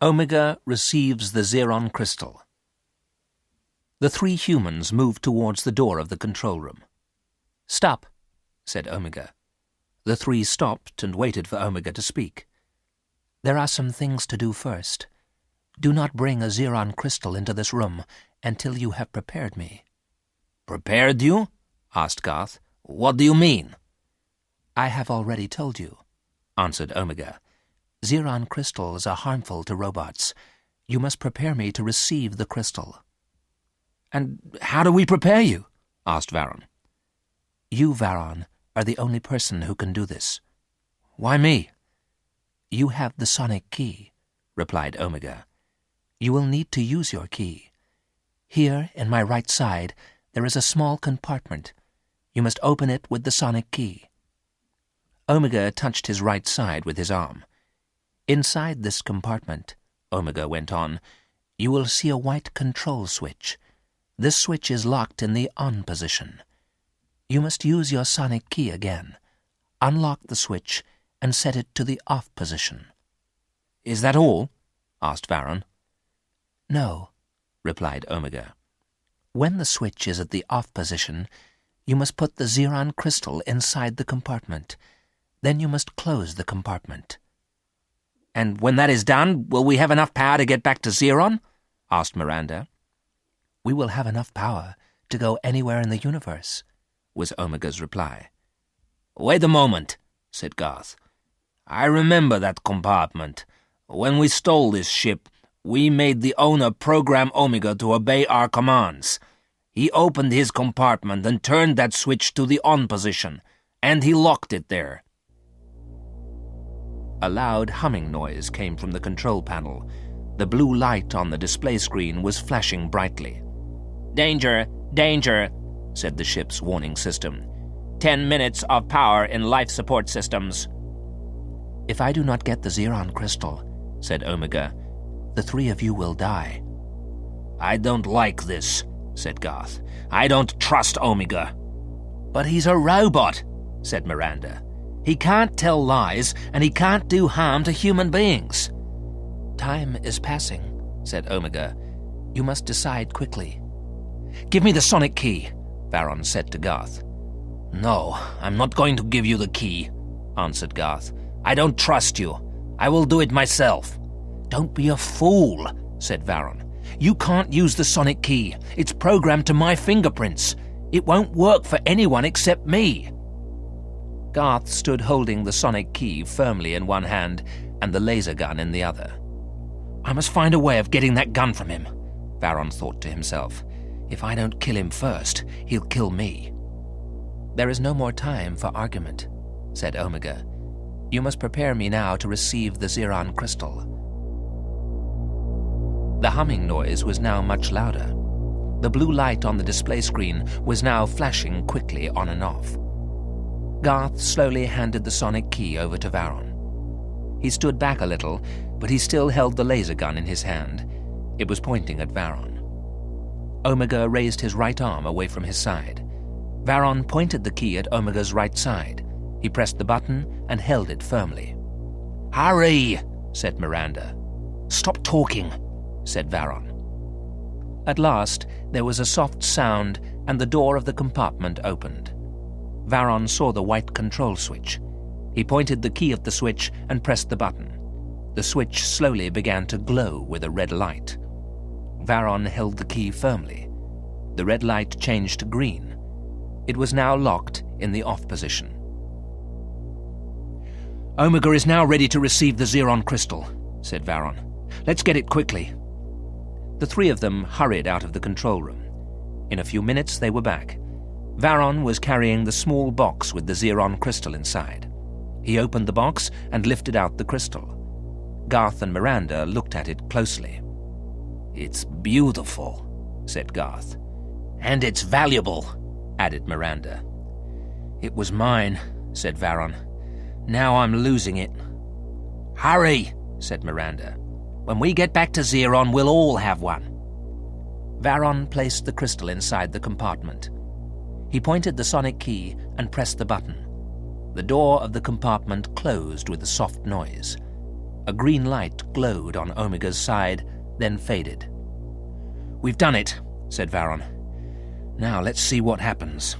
Omega receives the Zeron Crystal. The three humans moved towards the door of the control room. "Stop," said Omega. The three stopped and waited for Omega to speak. "There are some things to do first. Do not bring a Zeron Crystal into this room until you have prepared me." "Prepared you?" asked Garth. "What do you mean?" "I have already told you," answered Omega. "Zeron crystals are harmful to robots. You must prepare me to receive the crystal." "And how do we prepare you?" asked Varon. You, Varon, are the only person who can do this. "Why me?" "You have the sonic key," replied Omega. "You will need to use your key. Here, in my right side, there is a small compartment. You must open it with the sonic key." Omega touched his right side with his arm. "Inside this compartment," Omega went on, "you will see a white control switch. This switch is locked in the on position. You must use your sonic key again. Unlock the switch and set it to the off position." "Is that all?" asked Varon. "No," replied Omega. "When the switch is at the off position, you must put the Zeron Crystal inside the compartment. Then you must close the compartment." "And when that is done, will we have enough power to get back to Zeron?" asked Miranda. "We will have enough power to go anywhere in the universe," was Omega's reply. "Wait a moment," said Garth. "I remember that compartment. When we stole this ship, we made the owner program Omega to obey our commands. He opened his compartment and turned that switch to the on position, and he locked it there." A loud humming noise came from the control panel. The blue light on the display screen was flashing brightly. "Danger, danger," said the ship's warning system. 10 minutes of power in life support systems." "If I do not get the Zeron Crystal," said Omega, "the three of you will die." "I don't like this," said Garth. "I don't trust Omega." "But he's a robot," said Miranda. "He can't tell lies, and he can't do harm to human beings." "Time is passing," said Omega. "You must decide quickly." "Give me the sonic key," Varon said to Garth. "No, I'm not going to give you the key," answered Garth. "I don't trust you. I will do it myself." "Don't be a fool," said Varon. "You can't use the sonic key. It's programmed to my fingerprints. It won't work for anyone except me." Garth stood holding the sonic key firmly in one hand and the laser gun in the other. "I must find a way of getting that gun from him," Varon thought to himself. "If I don't kill him first, he'll kill me." "There is no more time for argument," said Omega. "You must prepare me now to receive the Zeron Crystal." The humming noise was now much louder. The blue light on the display screen was now flashing quickly on and off. Garth slowly handed the sonic key over to Varon. He stood back a little, but he still held the laser gun in his hand. It was pointing at Varon. Omega raised his right arm away from his side. Varon pointed the key at Omega's right side. He pressed the button and held it firmly. "Hurry," said Miranda. "Stop talking," said Varon. At last, there was a soft sound and the door of the compartment opened. Varon saw the white control switch. He pointed the key at the switch and pressed the button. The switch slowly began to glow with a red light. Varon held the key firmly. The red light changed to green. It was now locked in the off position. "Omega is now ready to receive the Zeron Crystal," said Varon. "Let's get it quickly." The three of them hurried out of the control room. In a few minutes they were back. Varon was carrying the small box with the Zeron Crystal inside. He opened the box and lifted out the crystal. Garth and Miranda looked at it closely. "It's beautiful," said Garth. "And it's valuable," added Miranda. "It was mine," said Varon. "Now I'm losing it." "Hurry," said Miranda. "When we get back to Zeron, we'll all have one." Varon placed the crystal inside the compartment. He pointed the sonic key and pressed the button. The door of the compartment closed with a soft noise. A green light glowed on Omega's side, then faded. "We've done it," said Varon. "Now let's see what happens."